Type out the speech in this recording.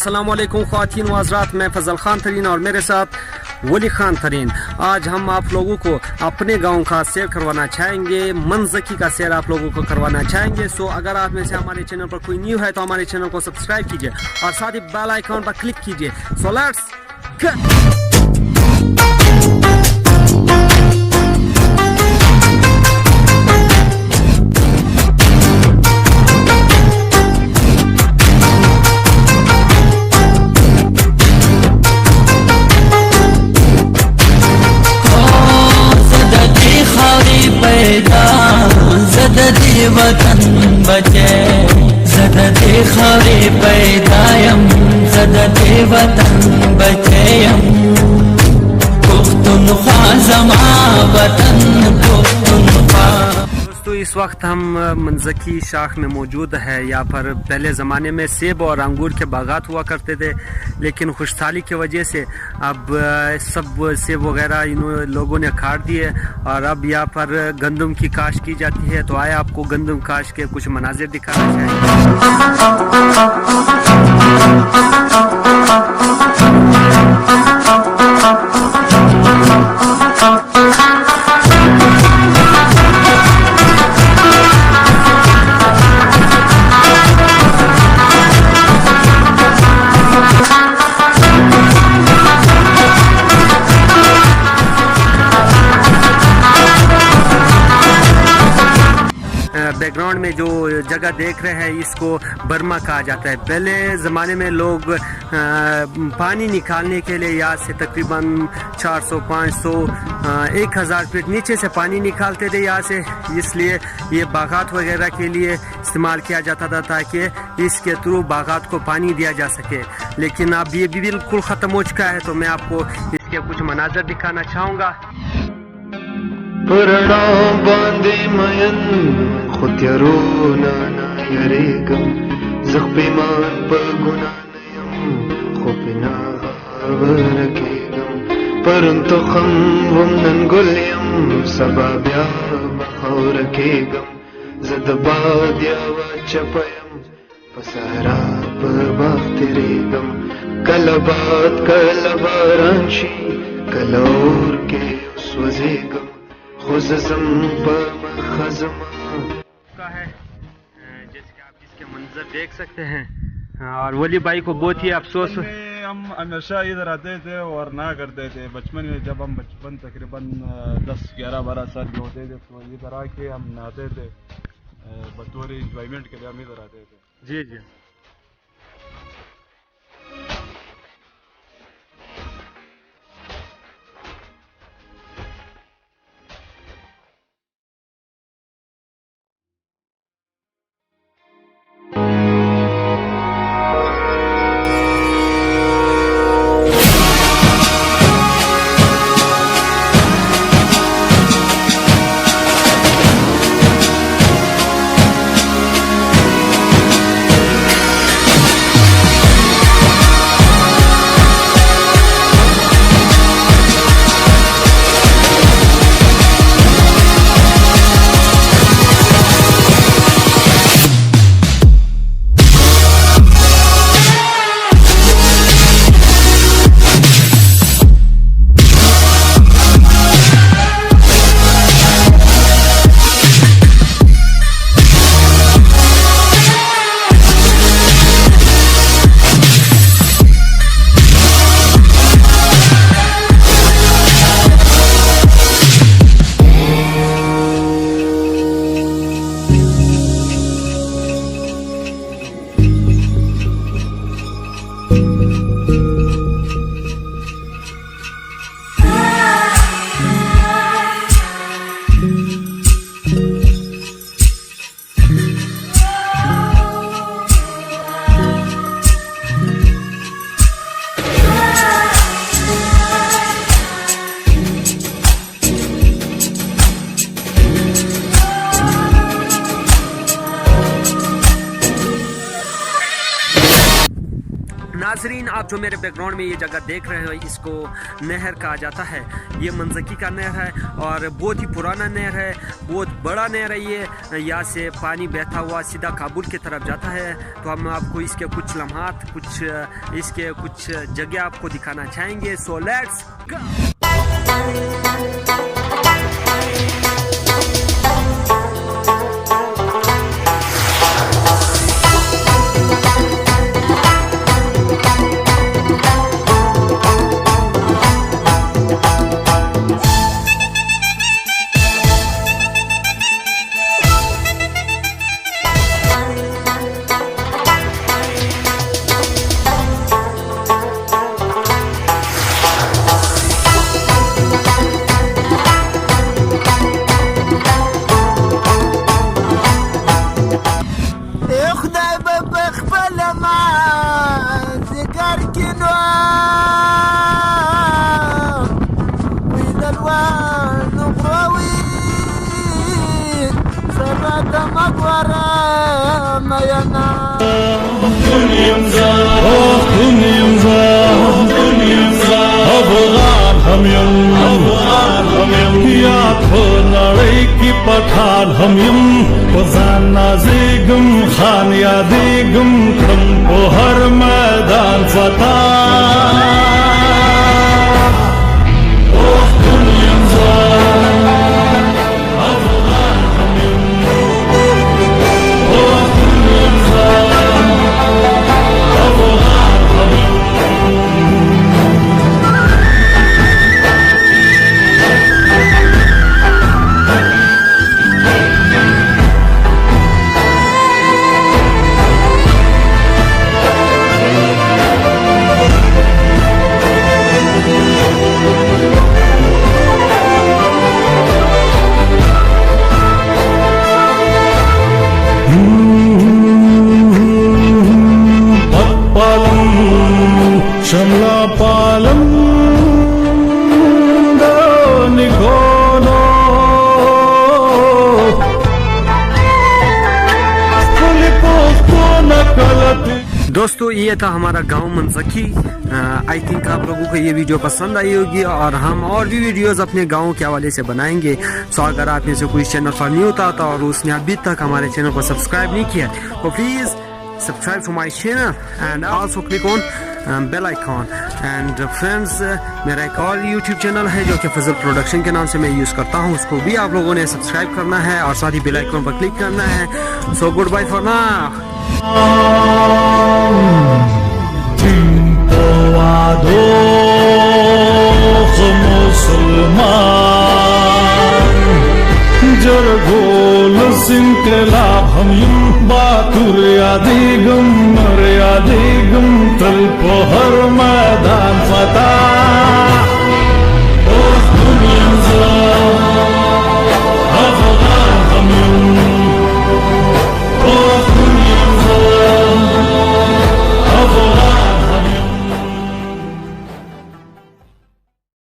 अस्सलाम वालेकुम ख्वातीन व हज़रात, मैं फजल खान तरीन और मेरे साथ वली खान तरीन। आज हम आप लोगों को अपने गांव का सैर करवाना चाहेंगे, मंजकी का सैर आप लोगों को करवाना चाहेंगे। सो अगर आप में से हमारे चैनल पर कोई न्यू है तो हमारे चैनल को सब्सक्राइब कीजिए और साथ ही बेल आइकॉन पर क्लिक कीजिए। So let's go. ज़दती वतन बचे ज़दती खरी पैदायम ज़दती वतन बचेयम पुख्तूनख्वा ज़मा वतन पुख्तूनख्वा। दोस्तों, इस वक्त हम मंजकी शाख में मौजूद है। यहाँ पर पहले ज़माने में सेब और अंगूर के बागात हुआ करते थे, लेकिन खुशहाली की वजह से अब सब सेब वगैरह इन लोगों ने काट दिए और अब यहाँ पर गंदम की काश्त की जाती है। तो आए आपको गंदम काश्त के कुछ मनाजिर दिखाना बैकग्राउंड में जो जगह देख रहे हैं इसको बर्मा कहा जाता है। पहले ज़माने में लोग पानी निकालने के लिए यहाँ से तकरीबन 400, 500, 1000 फीट नीचे से पानी निकालते थे यहाँ से। इसलिए ये बागात वगैरह के लिए इस्तेमाल किया जाता था ताकि इसके थ्रू बागात को पानी दिया जा सके। लेकिन अब ये भी बिल्कुल ख़त्म हो चुका है। तो मैं आपको इसके कुछ मनाजर दिखाना चाहूँगा। पुरणा बांधे मयन खुत्यारो नाना यरेगम ज़ख्पेमान पर गुना नयम खुपिना वरकेगम परंतु खम वमनन गुल्यम सबाब्या बखौरकेगम ज़दबाद्या वचपयम पसहरा बबाख्तिरेगम कलबात कलबारांशी कलौर के उसवजेगम का है जैसे कि आप इसके मंजर देख सकते हैं। और वली भाई को बहुत ही अफसोस। हम हमेशा इधर आते थे और ना करते थे। बचपन में जब हम तकरीबन 10, 11, 12 साल के होते थे तो इधर आके हम नहाते थे, बतौर इंजॉयमेंट के लिए हम इधर आते थे। जी जी। नाजरीन, आप जो मेरे बैकग्राउंड में ये जगह देख रहे हो इसको नहर कहा जाता है। ये मंजकी का नहर है और बहुत ही पुराना नहर है, बहुत बड़ा नहर है ये। यहाँ से पानी बहता हुआ सीधा काबुल की तरफ जाता है। तो हम आपको इसके कुछ लम्हात, इसके कुछ जगह आपको दिखाना चाहेंगे। So let's go. पठान हम यम पजाना जिगम खान यादिगम तुमको हर मैदान फतह Shamla palam nikono दोस्तों, ये था हमारा गांव मंजकी। आई थिंक आप लोगों को ये वीडियो पसंद आई होगी और हम और भी वीडियोस अपने गांव के हवाले से बनाएंगे। सो अगर आप में से कोई चैनल पर न्यू था और उसने अभी तक हमारे चैनल को सब्सक्राइब नहीं किया तो please subscribe to my channel and also click on bell icon and friends, मेरा एक और YouTube चैनल है जो कि फजल प्रोडक्शन के नाम से मैं यूज़ करता हूँ, उसको भी आप लोगों ने सब्सक्राइब करना है और साथ ही बेल आइकन पर क्लिक करना है। So good bye for now. जरगोल सिंकलाब हम यम बातुर यादिगम तल हर मैदान फतह।